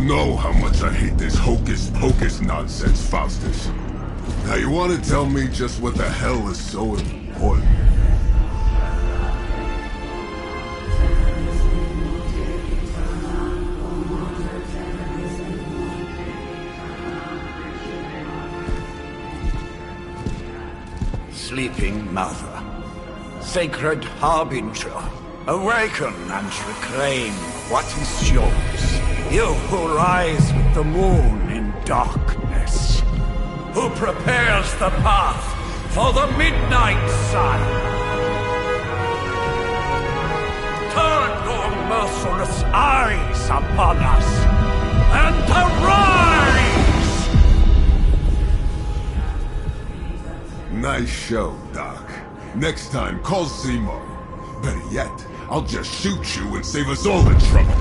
know how much I hate this hocus-pocus nonsense, Faustus. Now you want to tell me just what the hell is so important? Sleeping Mother, sacred harbinger, awaken and reclaim what is yours. You who rise with the moon in darkness, who prepares the path for the midnight sun. Turn your merciless eyes upon us, and arise! Nice show, Doc. Next time, call Seymour. Better yet, I'll just shoot you and save us all the trouble.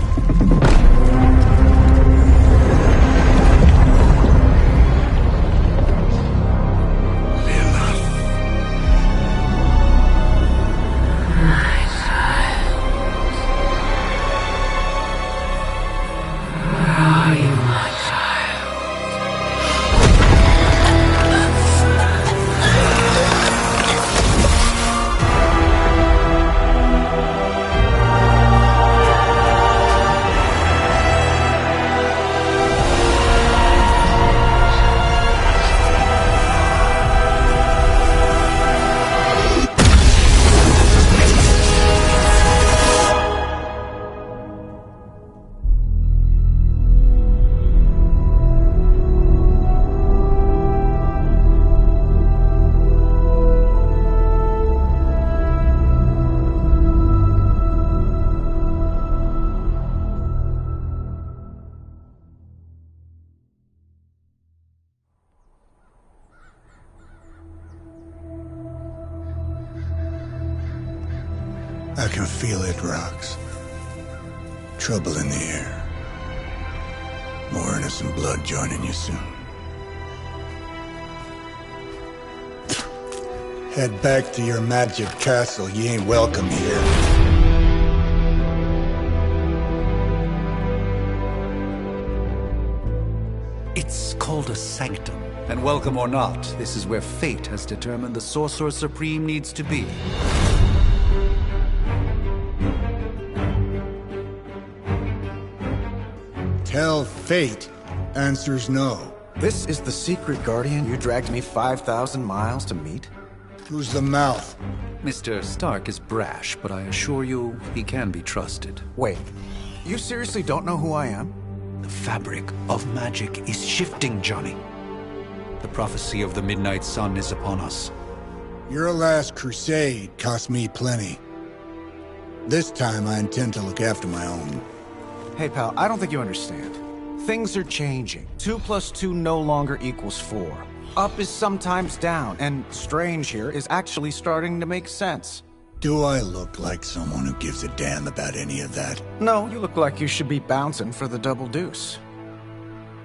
I can feel it, Rox. Trouble in the air. More innocent blood joining you soon. Head back to your magic castle. You ain't welcome here. It's called a sanctum. And welcome or not, this is where fate has determined the Sorcerer Supreme needs to be. Tell fate. Answers no. This is the secret guardian you dragged me 5,000 miles to meet? Who's the mouth? Mr. Stark is brash, but I assure you, he can be trusted. Wait, you seriously don't know who I am? The fabric of magic is shifting, Johnny. The prophecy of the Midnight Sun is upon us. Your last crusade cost me plenty. This time I intend to look after my own. Hey pal, I don't think you understand. Things are changing. 2 + 2 no longer equals 4. Up is sometimes down, and Strange here is actually starting to make sense. Do I look like someone who gives a damn about any of that? No, you look like you should be bouncing for the double deuce.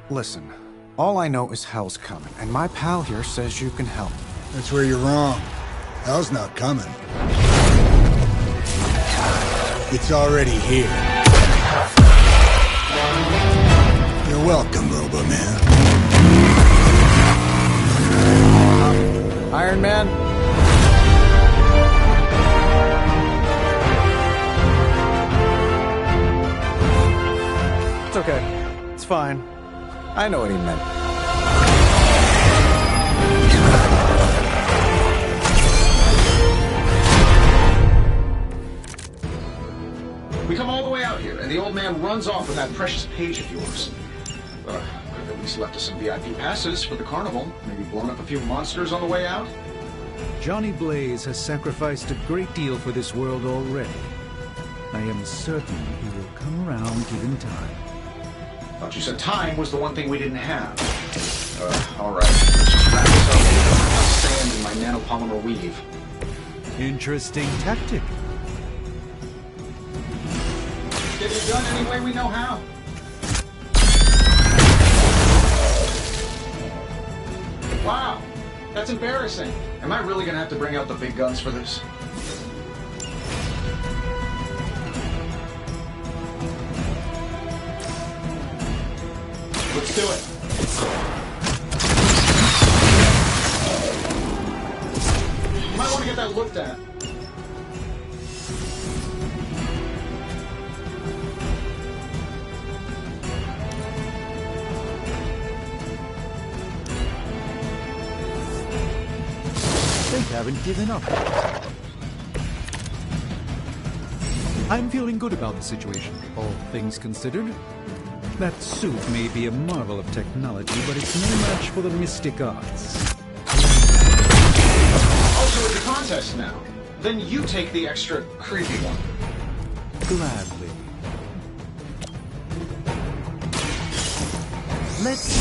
Listen, all I know is hell's coming, and my pal here says you can help. That's where you're wrong. Hell's not coming. It's already here. You're welcome, Robo-Man. Iron Man? It's okay. It's fine. I know what he meant. We come all the way out here, and the old man runs off with that precious page of yours. Could have at least left us some VIP passes for the carnival. Maybe blown up a few monsters on the way out. Johnny Blaze has sacrificed a great deal for this world already. I am certain he will come around given time. Thought you said time was the one thing we didn't have. All right. Let's just wrap this up with sand in my nanopolymer weave. Interesting tactic. Get it done any way we know how. Wow, that's embarrassing. Am I really gonna have to bring out the big guns for this? do it. You might want to get that looked at. They haven't given up. I'm feeling good about the situation, all things considered. That suit may be a marvel of technology, but it's no match for the mystic arts. Also, it's a contest now. Then you take the extra creepy one. Gladly. Let's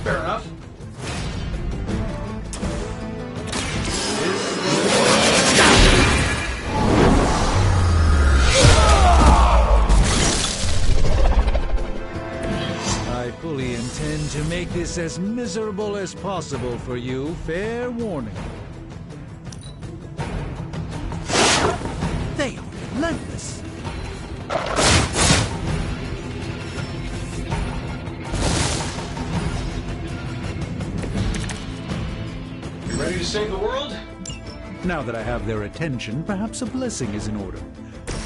Fair enough. I fully intend to make this as miserable as possible for you. Fair warning. They are relentless. You ready to save the world? Now that I have their attention, perhaps a blessing is in order.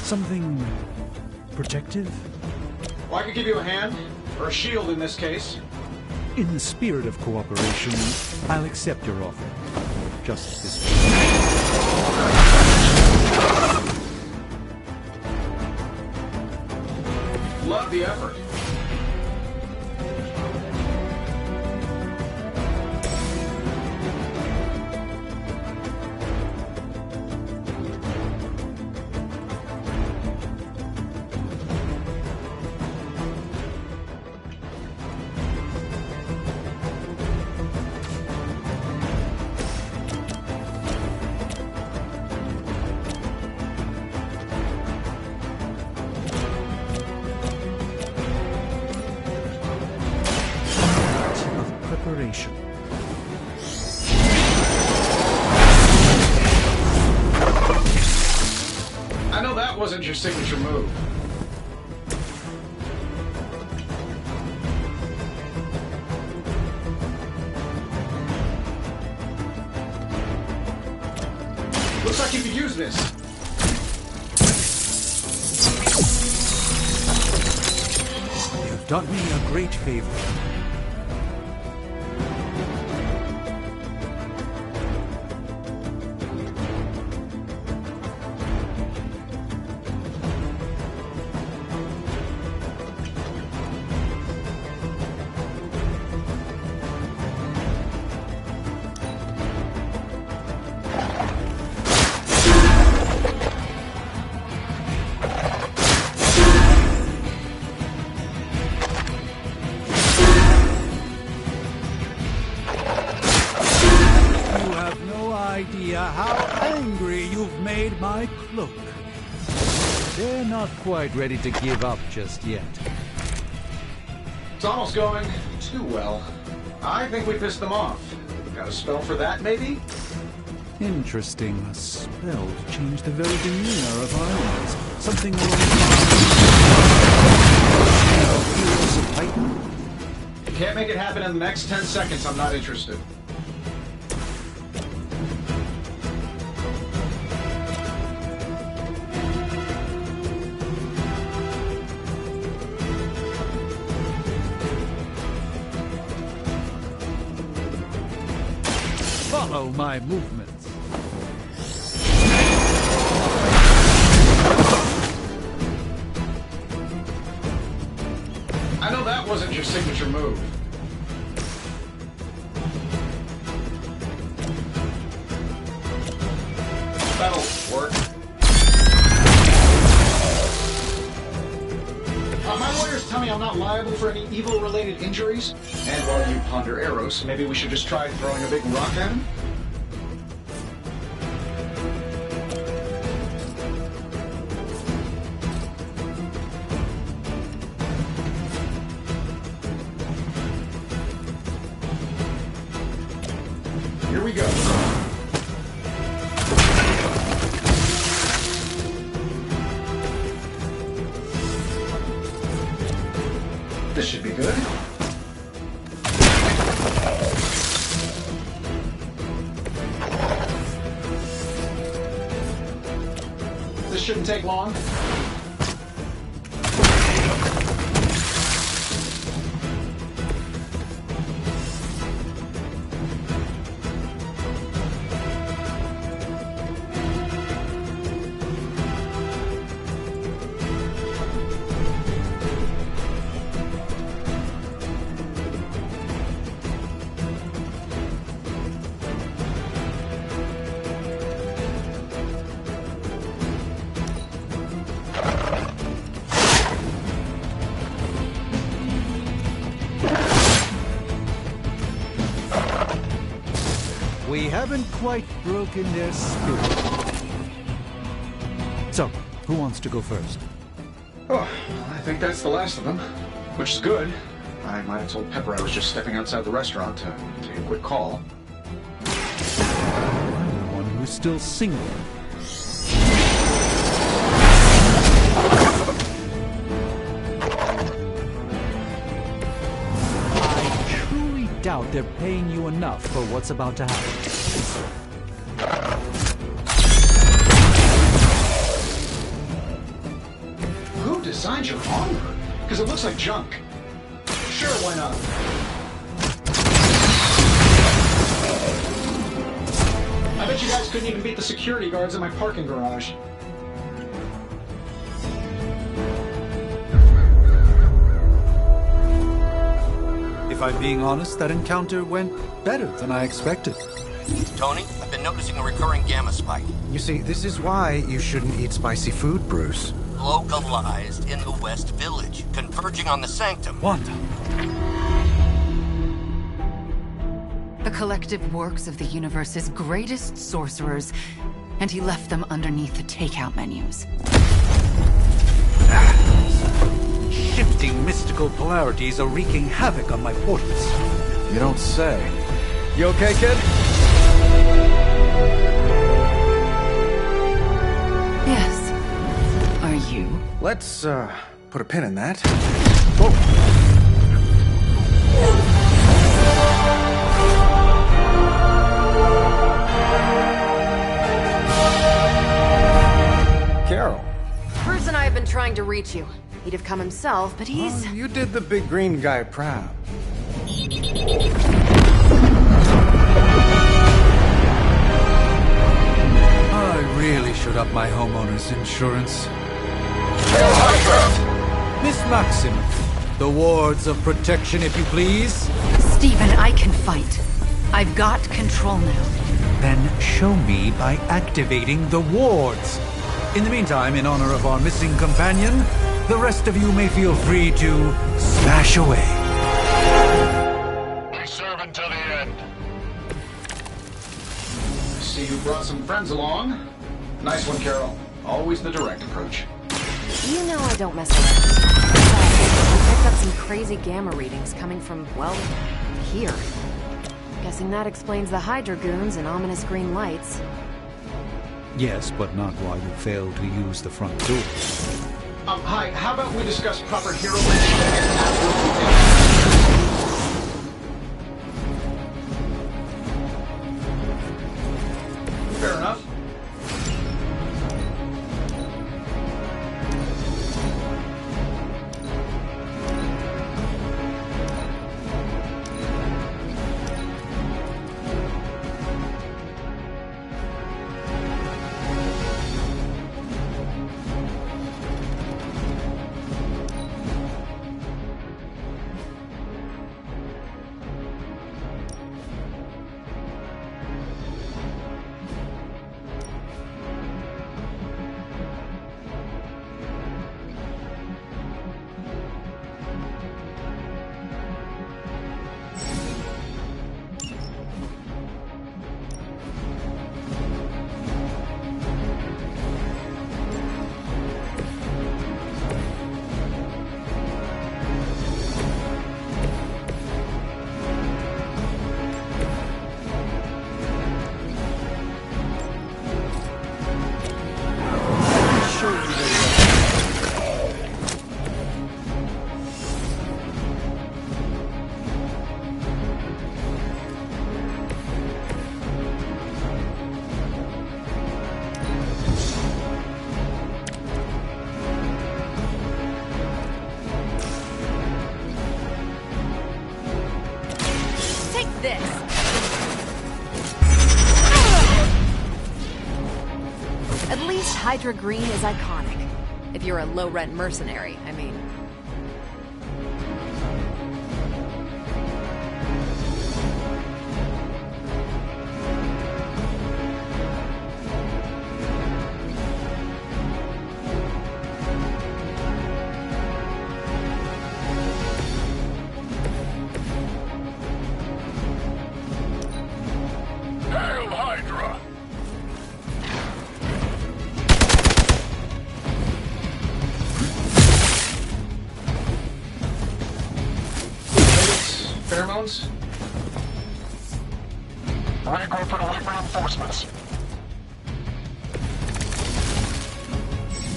Something protective? Well, I could give you a hand, or a shield in this case. In the spirit of cooperation, I'll accept your offer. Just this way. Love the effort. Of preparation. I know that wasn't your signature move. Looks like you could use this. You've done me a great favor. You have no idea how angry you've made my cloak. They're not quite ready to give up just yet. It's almost going too well. I think we pissed them off. Got a spell for that, maybe? Interesting. A spell to change the very demeanor of our enemies. Something along the lines of Heroes of Titan. Can't make it happen in the next 10 seconds. I'm not interested. Follow my movements. I know that wasn't your signature move. That'll work. My lawyers tell me I'm not liable for any evil-related injuries. And while you ponder Eros, maybe we should just try throwing a big rock at him? Here we go. good. This shouldn't take long. We haven't quite broken their spirit. So, who wants to go first? Oh, I think that's the last of them, which is good. I might have told Pepper I was just stepping outside the restaurant to take a quick call. I'm the one who's still single. I truly doubt they're paying you enough for what's about to happen. Who designed your armor? Because it looks like junk. Sure, why not? I bet you guys couldn't even beat the security guards in my parking garage. If I'm being honest, that encounter went better than I expected. Tony, I've been noticing a recurring gamma spike. You see, this is why you shouldn't eat spicy food, Bruce. Localized in the West Village, converging on the Sanctum. Wanda. The collective works of the universe's greatest sorcerers, and he left them underneath the takeout menus. Shifting mystical polarities are wreaking havoc on my portals. You don't say. You okay, kid? Yes. Are you? Let's, put a pin in that. Carol. Bruce and I have been trying to reach you. He'd have come himself, but he's... Oh, you did the big green guy proud. I really should up my homeowner's insurance. Miss Maxim, the wards of protection, if you please. Stephen, I can fight. I've got control now. Then show me by activating the wards. In the meantime, in honor of our missing companion, the rest of you may feel free to smash away. We serve until the end. See you brought some friends along. Nice one, Carol. Always the direct approach. You know I don't mess around. Besides, we picked up some crazy gamma readings coming from, well, here. Guessing that explains the Hydra goons and ominous green lights. Yes, but not while you fail to use the front door. Hi, how about we discuss proper hero management after we Fair enough. Hydra green is iconic. If you're a low-rent mercenary, I mean. Hail Hydra! Pheromones? I go for the reinforcements.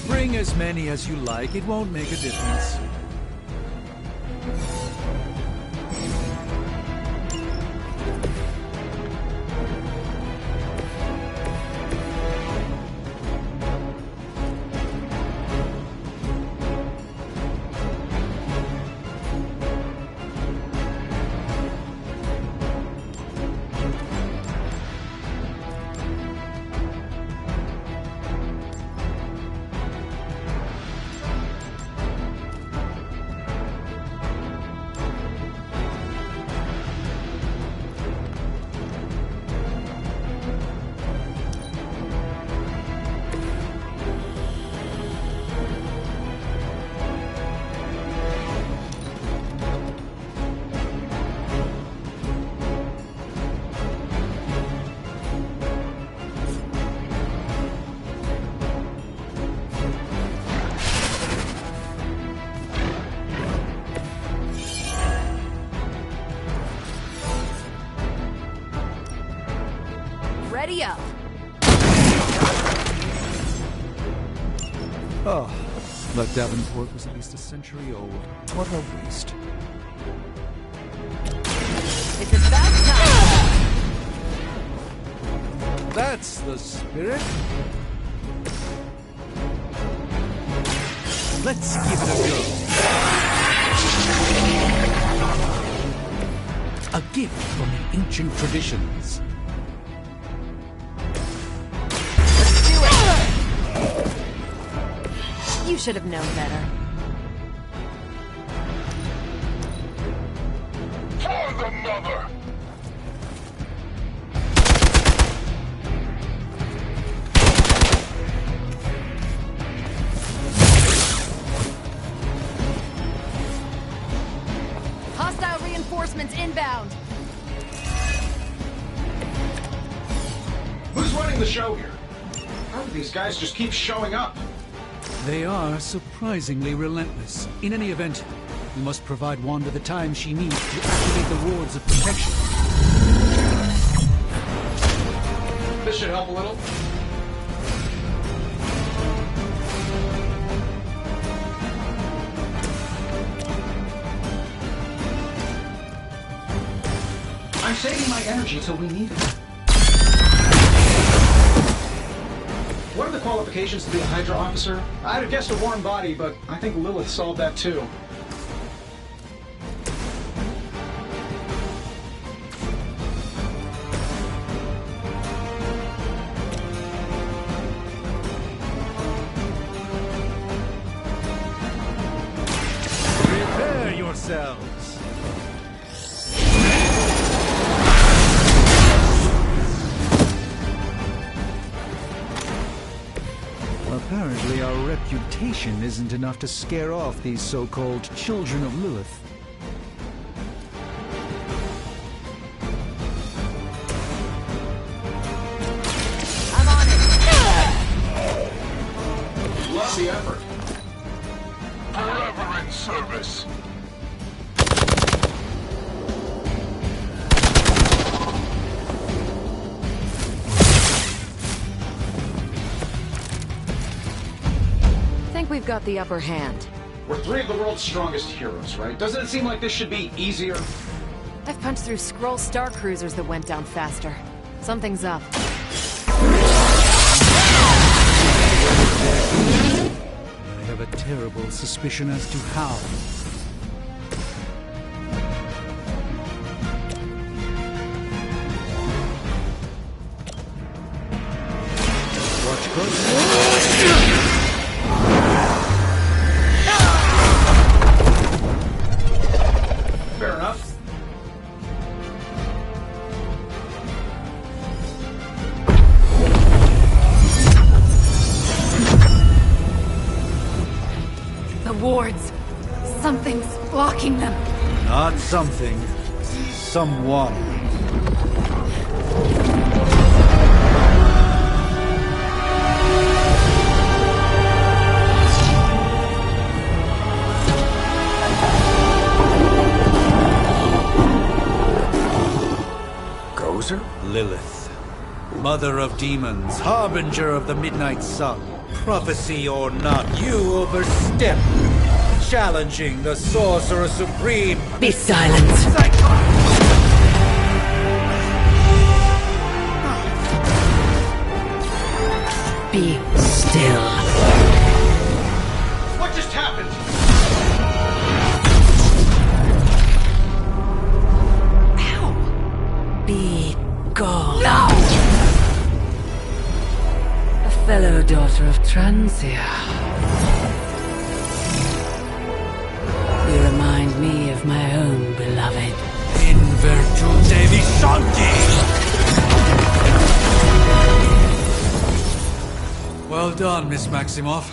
Bring as many as you like, it won't make a difference. Ready up. Oh, but Davenport was at least a century old. What a waste. It's about time. That's the spirit. Let's give it a go. A gift from the ancient traditions. You should have known better. For the mother! Hostile reinforcements inbound. Who's running the show here? How do these guys just keep showing up? They are surprisingly relentless. In any event, we must provide Wanda the time she needs to activate the wards of protection. This should help a little. I'm saving my energy till we need it. What are the qualifications to be a Hydra officer? I'd have guessed a warm body, but I think Lilith solved that too. Prepare yourselves! Apparently our reputation isn't enough to scare off these so-called children of Lilith. I'm on it. Love the effort. Forever in service. We've got the upper hand. We're three of the world's strongest heroes, right? Doesn't it seem like this should be easier? I've punched through Skrull Star Cruisers that went down faster. Something's up. I have a terrible suspicion as to how. Watch closely. wards. Something's blocking them. Not something. Someone. Gozer? Lilith. Mother of demons, harbinger of the midnight sun. Prophecy or not, you overstep. Challenging the Sorcerer Supreme. Be silent. Be still. What just happened? Ow. Be gone. No! A fellow daughter of Transia. You remind me of my own beloved. In virtute vishanti! Well done, Miss Maximoff.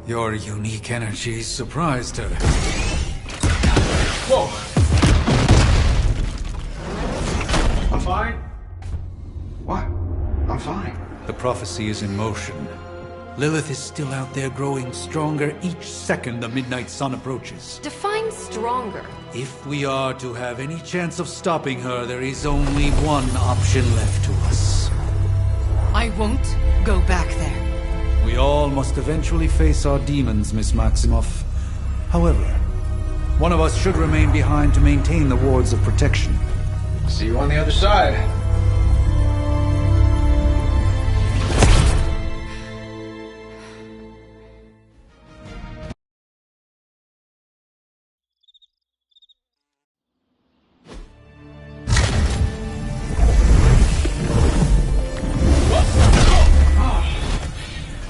Your unique energy surprised her. Whoa! I'm fine. What? I'm fine. The prophecy is in motion. Lilith is still out there growing stronger each second the midnight sun approaches. Define stronger. If we are to have any chance of stopping her, there is only one option left to us. I won't go back there. We all must eventually face our demons, Miss Maximoff. However, one of us should remain behind to maintain the wards of protection. See you on the other side.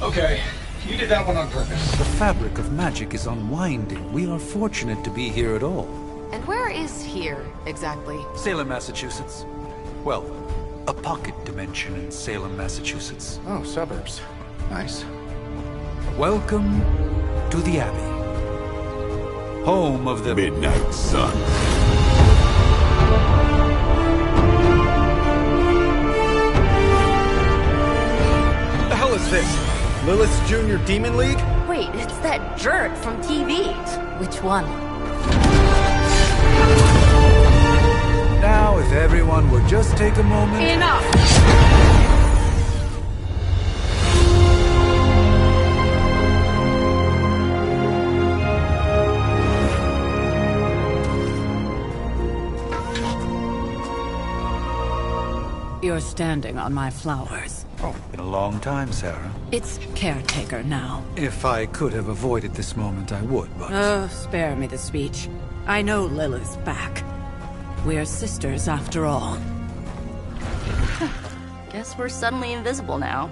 Okay, you did that one on purpose. The fabric of magic is unwinding. We are fortunate to be here at all. And where is here, exactly? Salem, Massachusetts. Well, a pocket dimension in Salem, Massachusetts. Oh, suburbs. Nice. Welcome to the Abbey. Home of the Midnight Sun. What the hell is this? Lilith's Junior Demon League? Wait, it's that jerk from TV. Which one? Now, if everyone would just take a moment... Enough! You're standing on my flowers. Oh, been a long time, Sarah. It's caretaker now. If I could have avoided this moment, I would, but... Oh, spare me the speech. I know Lilith's back. We're sisters after all. Guess we're suddenly invisible now.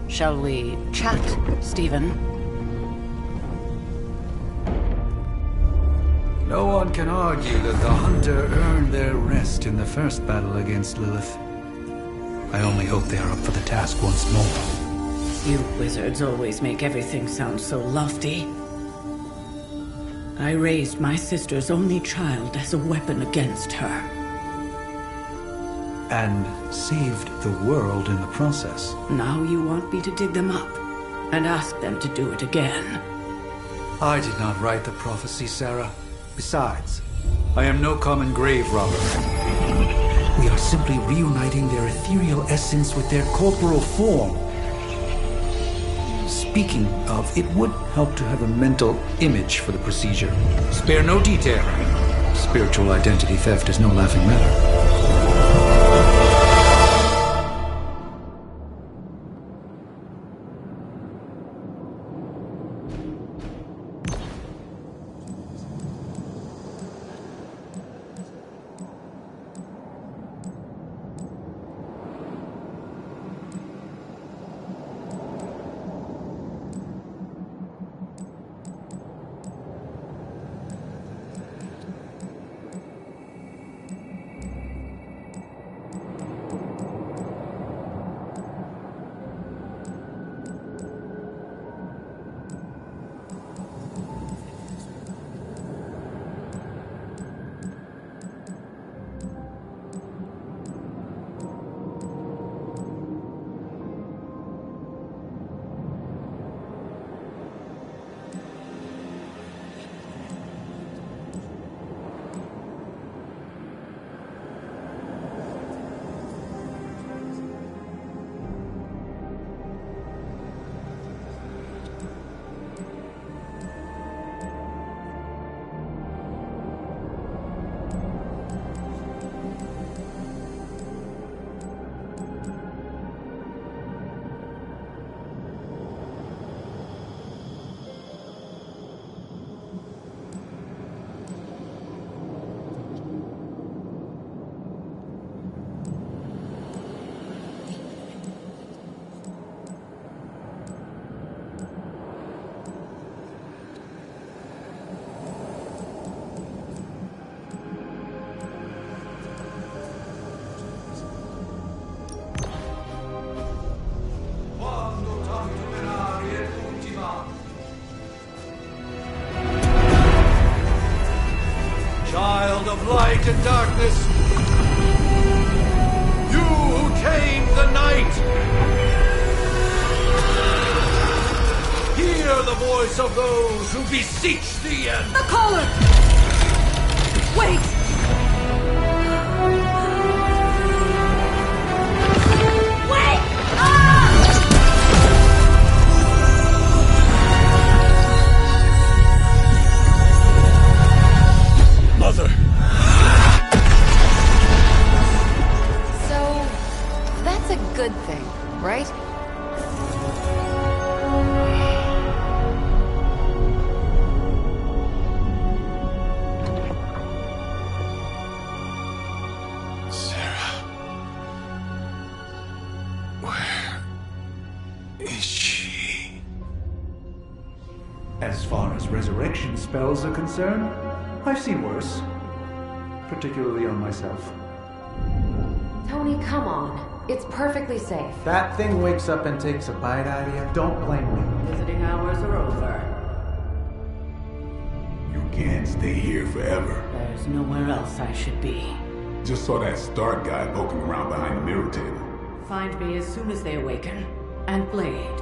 Shall we chat, Stephen? No one can argue that the Hunter earned their rest in the first battle against Lilith. I only hope they are up for the task once more. You wizards always make everything sound so lofty. I raised my sister's only child as a weapon against her. And saved the world in the process. Now you want me to dig them up and ask them to do it again. I did not write the prophecy, Sarah. Besides, I am no common grave robber. We are simply reuniting their ethereal essence with their corporal form. Speaking of, it would help to have a mental image for the procedure. Spare no detail. Spiritual identity theft is no laughing matter. voice of those who beseech thee and... The collar! Wait! Wait! Mother! So, that's a good thing, right? As far as resurrection spells are concerned, I've seen worse. Particularly on myself. Tony, come on. It's perfectly safe. That thing wakes up and takes a bite out of you. Don't blame me. Visiting hours are over. You can't stay here forever. There's nowhere else I should be. Just saw that Stark guy poking around behind the mirror table. Find me as soon as they awaken. And Blade,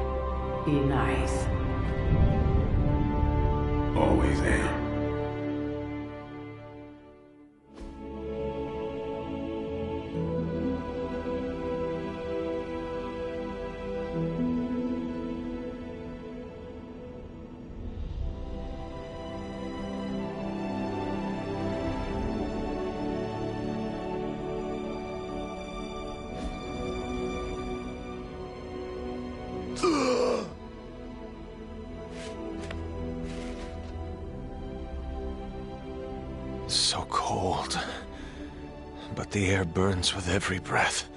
be nice. Always am. So cold. But the air burns with every breath.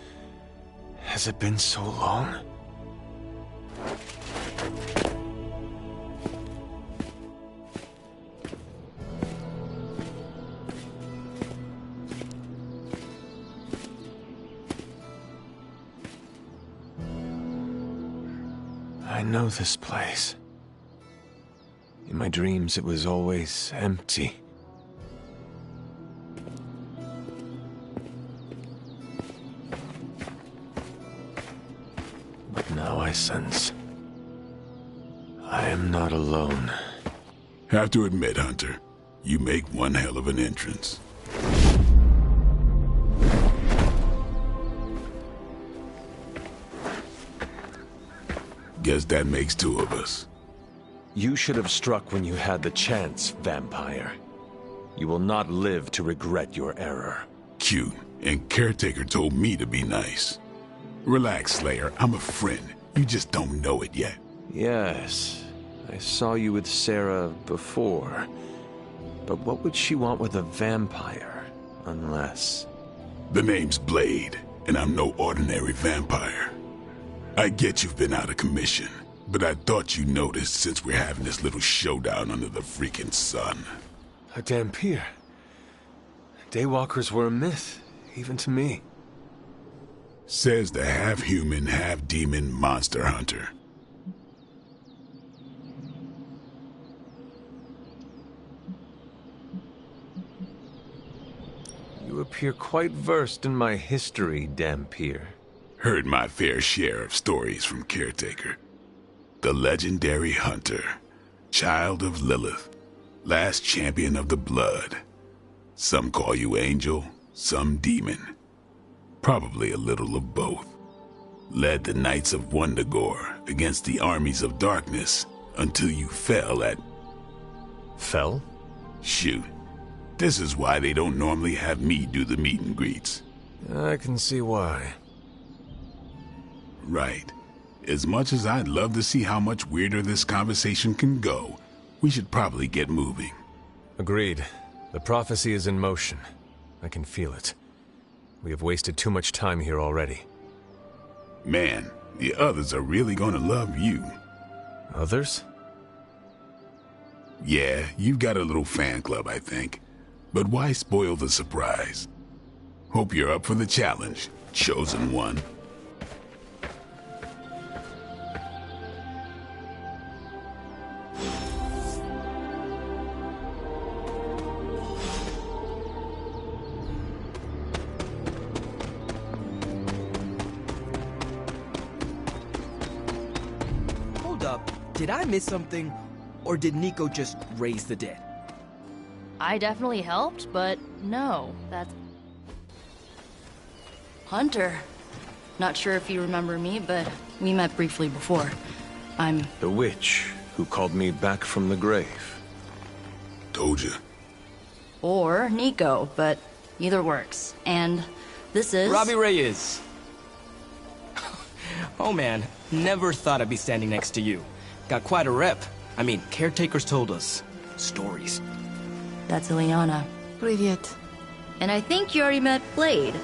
Has it been so long? I know this place. In my dreams, it was always empty. But now I sense I am not alone. Have to admit, Hunter, you make one hell of an entrance. Guess that makes two of us. You should have struck when you had the chance, vampire. You will not live to regret your error. Cute, and Caretaker told me to be nice. Relax, Slayer, I'm a friend. You just don't know it yet. Yes, I saw you with Sarah before. But what would she want with a vampire, unless... The name's Blade, and I'm no ordinary vampire. I get you've been out of commission, but I thought you noticed since we're having this little showdown under the freaking sun. A Dhampir. Daywalkers were a myth, even to me. Says the half-human, half-demon monster hunter. You appear quite versed in my history, Dhampir. Heard my fair share of stories from Caretaker. The legendary hunter, child of Lilith, last champion of the blood. Some call you angel, some demon. Probably a little of both. Led the Knights of Wundagore against the armies of darkness until you fell at... Fell? Shoot. This is why they don't normally have me do the meet and greets. I can see why. Right. As much as I'd love to see how much weirder this conversation can go, we should probably get moving. Agreed. The prophecy is in motion. I can feel it. We have wasted too much time here already. Man, the others are really gonna love you. Others? Yeah, you've got a little fan club, I think. But why spoil the surprise? Hope you're up for the challenge, chosen one. Did I miss something? Or did Nico just raise the dead? I definitely helped, but no, that's... Hunter. Not sure if you remember me, but we met briefly before. I'm... The witch who called me back from the grave. Told you. Or Nico, but either works. And this is... Robbie Reyes. Oh man, never thought I'd be standing next to you. Got quite a rep. I mean, caretakers told us stories. That's Ileana. Привет. And I think you already met Blade.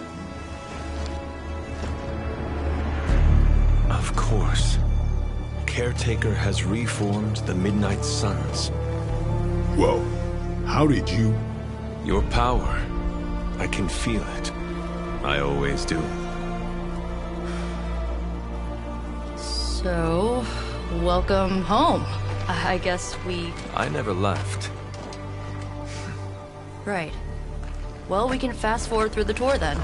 Of course. Caretaker has reformed the Midnight Suns. Whoa. How did you... Your power. I can feel it. I always do. So... welcome home. I guess we... I never left. Right. Well, we can fast forward through the tour then.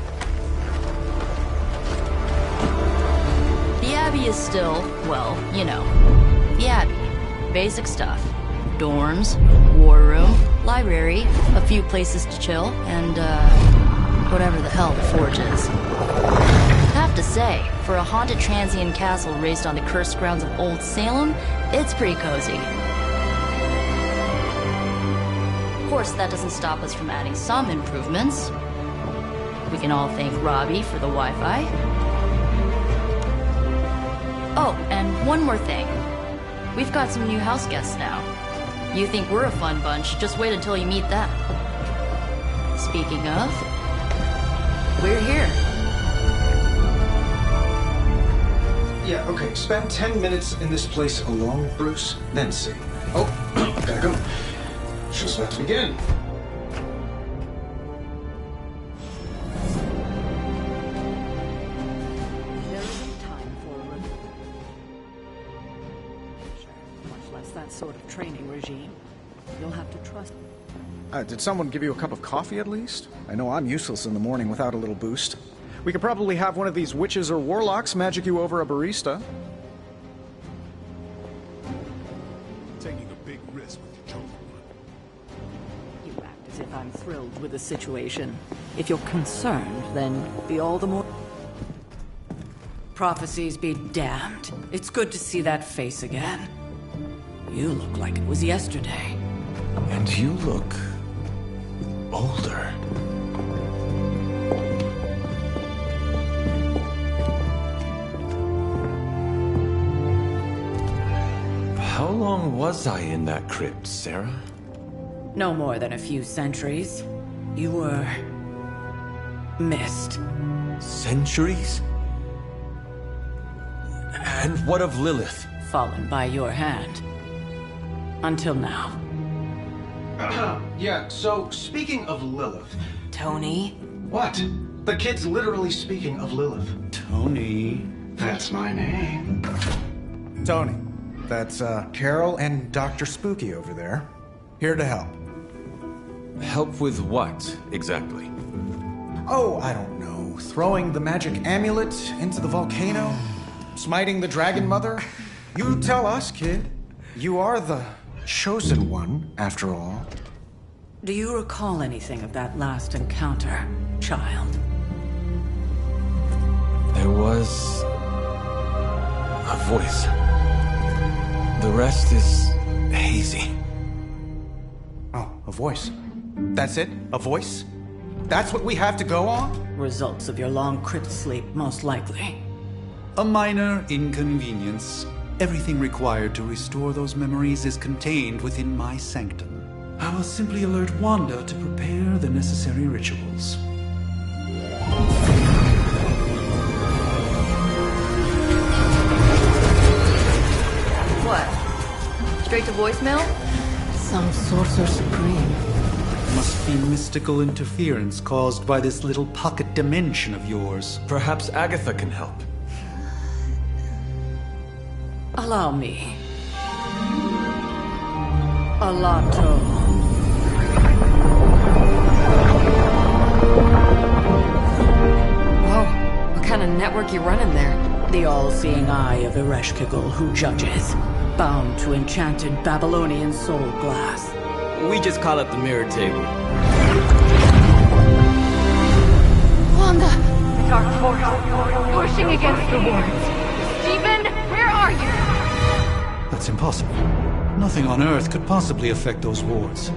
The Abbey is still, well, you know, the Abbey. Basic stuff. Dorms, war room, library, a few places to chill, and, whatever the hell the Forge is. Have to say, for a haunted transient castle raised on the cursed grounds of Old Salem, it's pretty cozy. Of course, that doesn't stop us from adding some improvements. We can all thank Robbie for the Wi-Fi. Oh, and one more thing. We've got some new house guests now. You think we're a fun bunch, just wait until you meet them. Speaking of, we're here. Yeah, okay. Spend 10 minutes in this place alone, Bruce, then see. Oh, gotta go. Show's about to begin. There isn't time for a review. Much less that sort of training regime. You'll have to trust... Did someone give you a cup of coffee at least? I know I'm useless in the morning without a little boost. We could probably have one of these witches or warlocks magic you over a barista. Taking a big risk with your chosen one. You act as if I'm thrilled with the situation. If you're concerned, then be all the more... Prophecies be damned. It's good to see that face again. You look like it was yesterday. And you look... older. How long was I in that crypt, Sarah? No more than a few centuries. You were... missed. Centuries? And what of Lilith? Fallen by your hand. Until now. Yeah, so speaking of Lilith... Tony? What? The kid's literally speaking of Lilith. Tony. That's my name. Tony. That's, Carol and Dr. Spooky over there. Here to help. Help with what, exactly? Oh, I don't know. Throwing the magic amulet into the volcano? Smiting the Dragon Mother? You tell us, kid. You are the chosen one, after all. Do you recall anything of that last encounter, child? There was... a voice. The rest is hazy. Oh, a voice. That's it? A voice? That's what we have to go on? Results of your long crypt sleep, most likely. A minor inconvenience. Everything required to restore those memories is contained within my sanctum. I will simply alert Wanda to prepare the necessary rituals. What? Straight to voicemail? Some sorcerer supreme. Must be mystical interference caused by this little pocket dimension of yours. Perhaps Agatha can help. Allow me. Alato. Whoa, what kind of network you running there? The all-seeing eye of Ereshkigal who judges. bound to enchanted Babylonian soul glass. We just call it the mirror table. Wanda! The dark force, pushing against the wards. Stephen, where are you? That's impossible. Nothing on Earth could possibly affect those wards.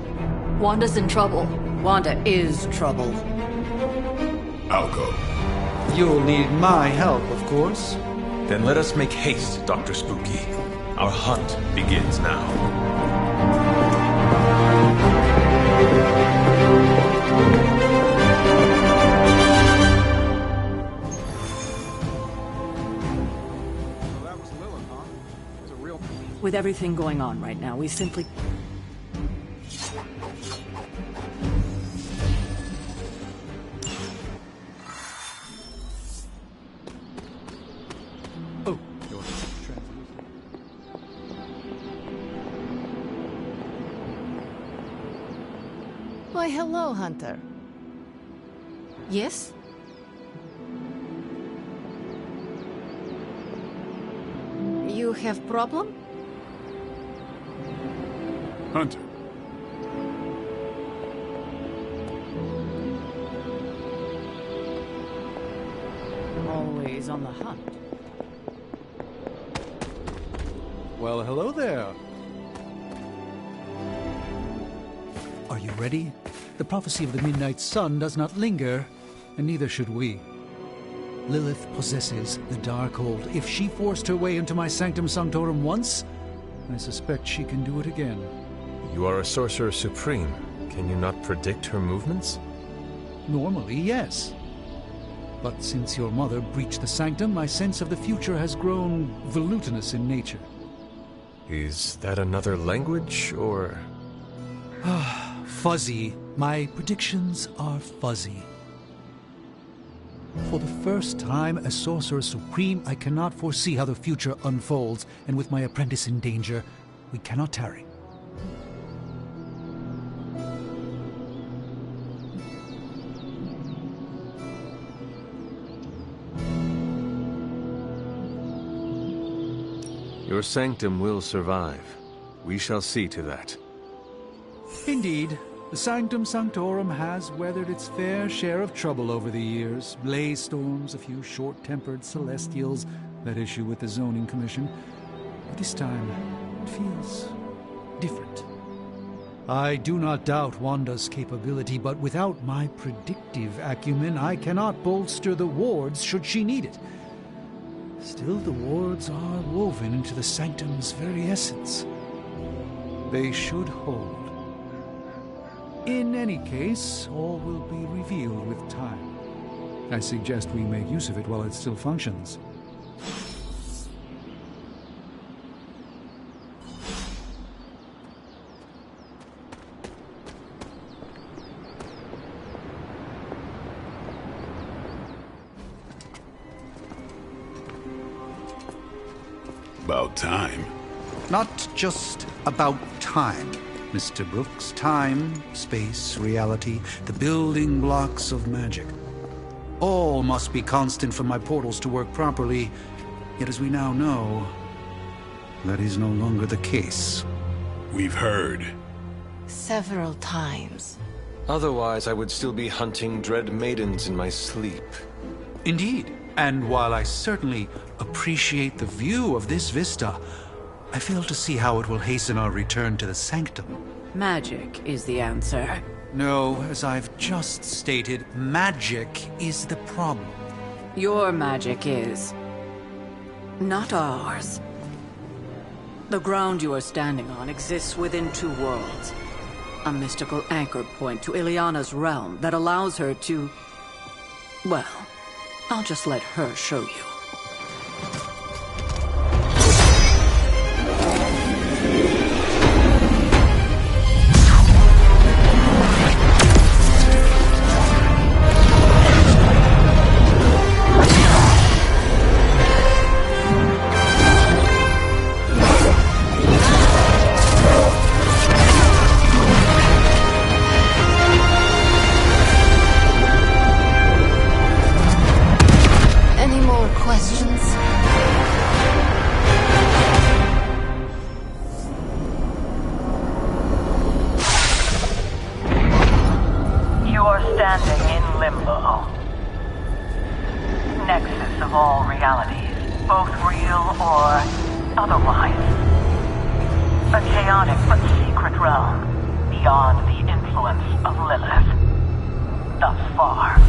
Wanda's in trouble. Wanda is trouble. I'll go. You'll need my help, of course. Then let us make haste, Dr. Spooky. Our hunt begins now. With everything going on right now, we simply... Oh. Why, hello, Hunter. Yes? You have problem? Hunter. Always on the hunt. Well, hello there. Are you ready? The prophecy of the Midnight Sun does not linger, and neither should we. Lilith possesses the Darkhold. If she forced her way into my Sanctum Sanctorum once, I suspect she can do it again. You are a Sorcerer Supreme. Can you not predict her movements? Normally, yes. But since your mother breached the Sanctum, my sense of the future has grown volutinous in nature. Is that another language, or...? Fuzzy. My predictions are fuzzy. For the first time as Sorcerer Supreme, I cannot foresee how the future unfolds, and with my apprentice in danger, we cannot tarry. Your sanctum will survive. We shall see to that. Indeed, the Sanctum Sanctorum has weathered its fair share of trouble over the years. Blaze storms, a few short-tempered celestials that issue with the Zoning Commission. But this time, it feels different. I do not doubt Wanda's capability, but without my predictive acumen, I cannot bolster the wards should she need it. Still, the wards are woven into the Sanctum's very essence. They should hold. In any case, all will be revealed with time. I suggest we make use of it while it still functions. About time. Not just about time, Mr. Brooks. Time, space, reality, the building blocks of magic. All must be constant for my portals to work properly, yet as we now know, that is no longer the case. We've heard. Several times. Otherwise, I would still be hunting dread maidens in my sleep. Indeed. And while I certainly appreciate the view of this vista, I fail to see how it will hasten our return to the Sanctum. Magic is the answer. No, as I've just stated, magic is the problem. Your magic is... not ours. The ground you are standing on exists within two worlds. A mystical anchor point to Ileana's realm that allows her to... well, I'll just let her show you. both real or otherwise. A chaotic but secret realm beyond the influence of Lilith. Thus far.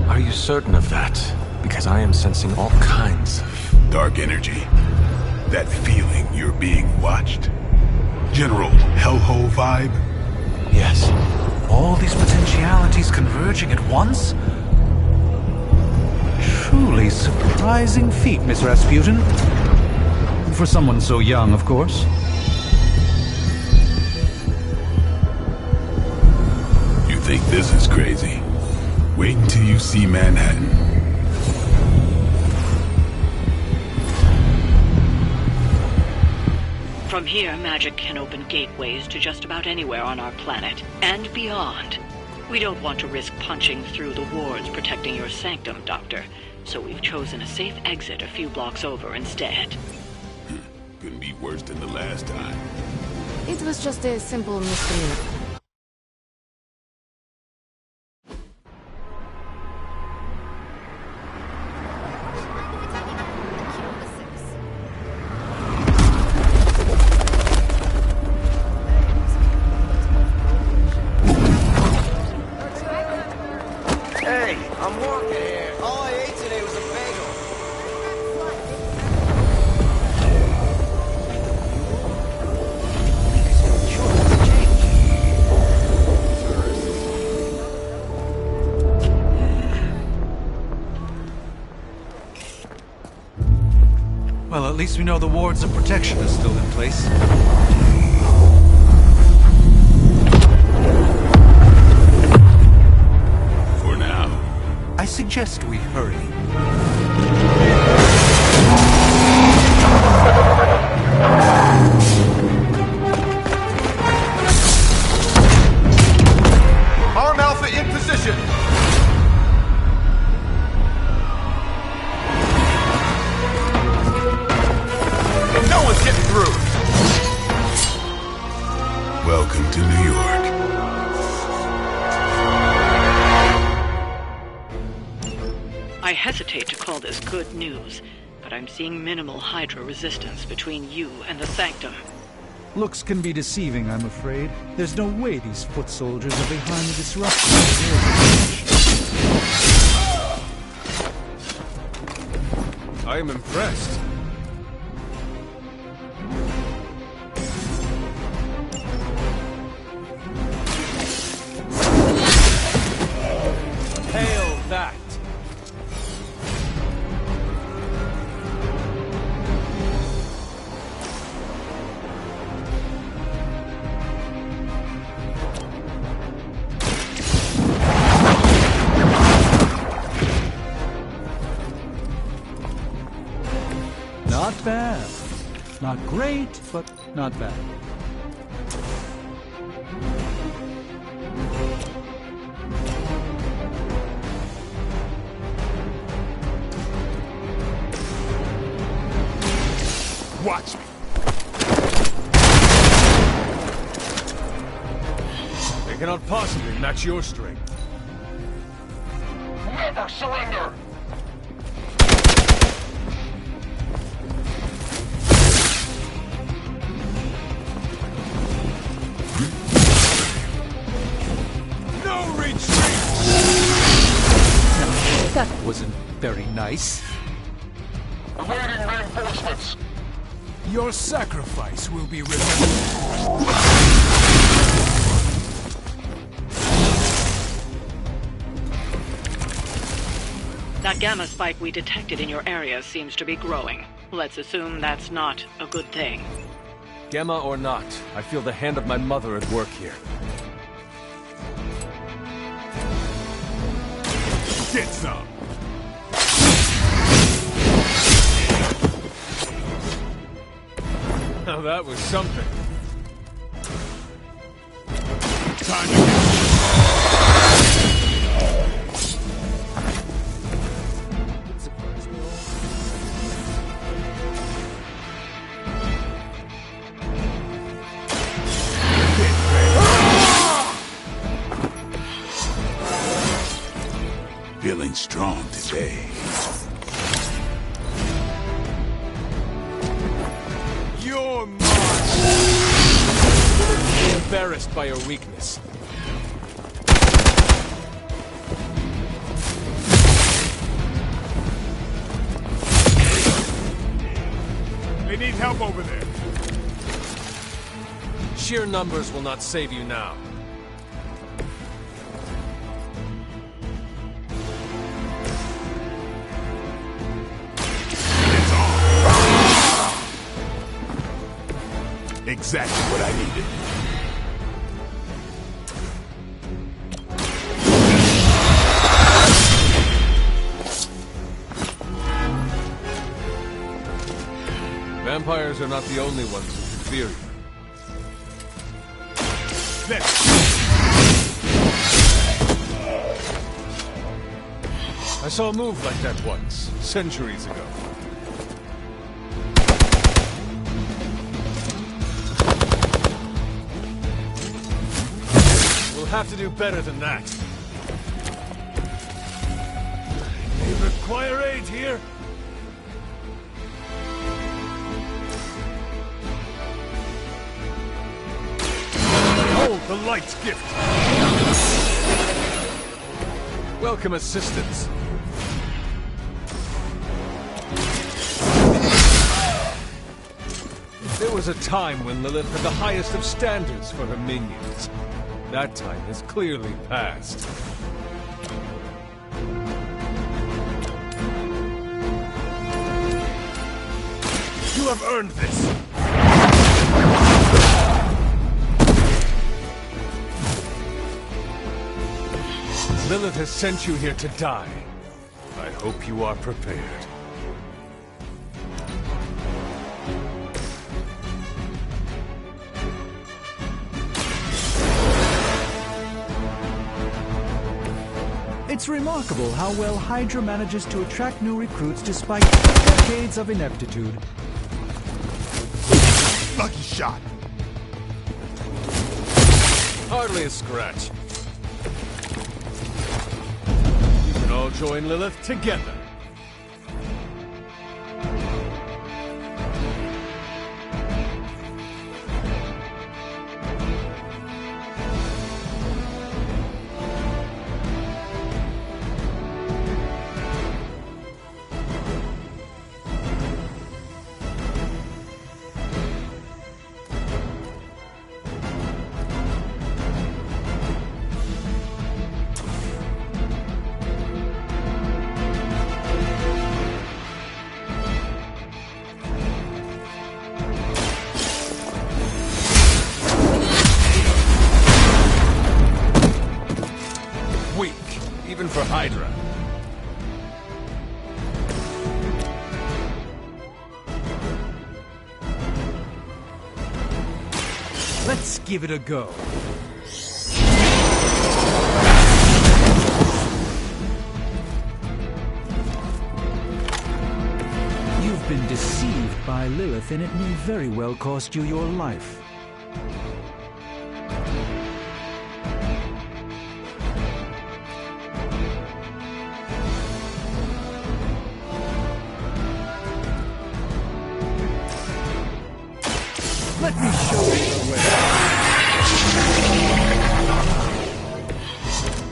Are you certain of that? Because I am sensing all kinds of... dark energy. That feeling you're being watched. General hellhole vibe? Yes. All these potentialities converging at once? Truly surprising feat, Miss Rasputin. For someone so young, of course. You think this is crazy? Wait until you see Manhattan. From here, magic can open gateways to just about anywhere on our planet, and beyond. We don't want to risk punching through the wards protecting your sanctum, Doctor, so we've chosen a safe exit a few blocks over instead. Couldn't be worse than the last time. It was just a simple miscommunication. Well, at least we know the wards of protection are still in place. For now. I suggest we hurry. Arm Alpha in position! No one's getting through! Welcome to New York. I hesitate to call this good news, but I'm seeing minimal Hydra resistance between you and the Sanctum. Looks can be deceiving, I'm afraid. There's no way these foot soldiers are behind the disruption. I am impressed. Hail that! Not bad. Not great, but not bad. Watch me. They cannot possibly match your strength. Never surrender! No retreat! That wasn't very nice. Awaiting reinforcements. Your sacrifice will be remembered. That gamma spike we detected in your area seems to be growing. Let's assume that's not a good thing. Gamma or not, I feel the hand of my mother at work here. Get some! Now that was something. Time to get... Feeling strong today. embarrassed by your weakness. They need help over there. Sheer numbers will not save you now. Exactly what I needed. Vampires are not the only ones who can fear you. I saw a move like that once, centuries ago. We'll have to do better than that. They require aid here. Behold the light's gift. Welcome assistance. There was a time when Lilith had the highest of standards for her minions. That time has clearly passed. You have earned this! Lilith has sent you here to die. I hope you are prepared. It's remarkable how well Hydra manages to attract new recruits despite decades of ineptitude. Lucky shot. Hardly a scratch. You can all join Lilith together. Even for Hydra. Let's give it a go. You've been deceived by Lilith, and it may very well cost you your life. Let me show you the way.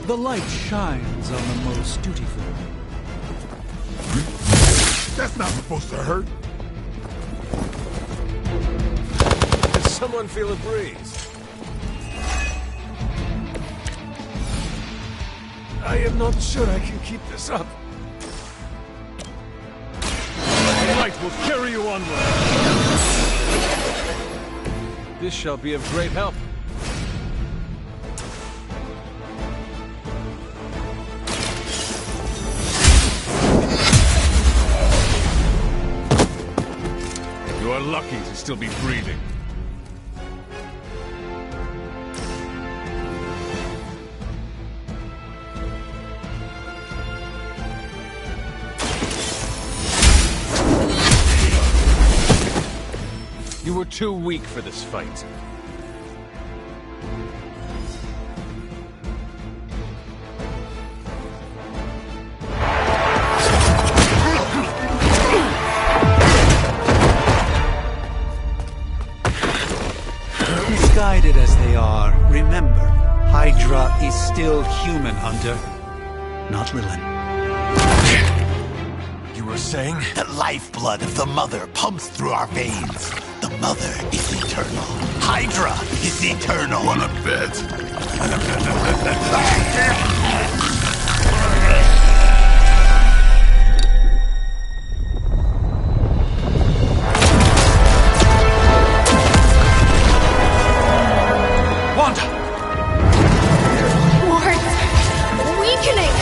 The light shines on the most dutiful. That's not supposed to hurt. Does someone feel a breeze? I am not sure I can keep this up. The light will carry you onward. This shall be of great help. You are lucky to still be breathing. You were too weak for this fight. Misguided as they are, Remember, Hydra is still human, Hunter. Not Lilith. You were saying? The lifeblood of the Mother pumps through our veins. The Mother is eternal. Hydra is eternal. Wanna bet? Wanda! Wards! Weakening!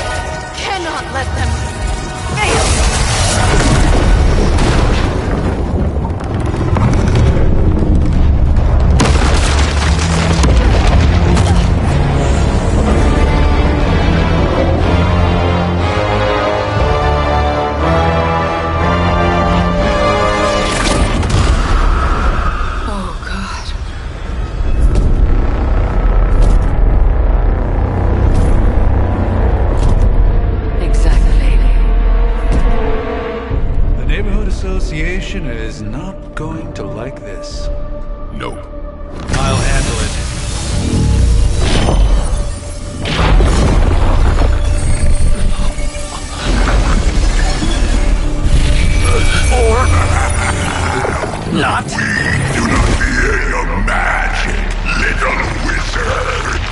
Cannot let them fail! Association is not going to like this. Nope. I'll handle it. Or not. We do not fear your magic, little wizard.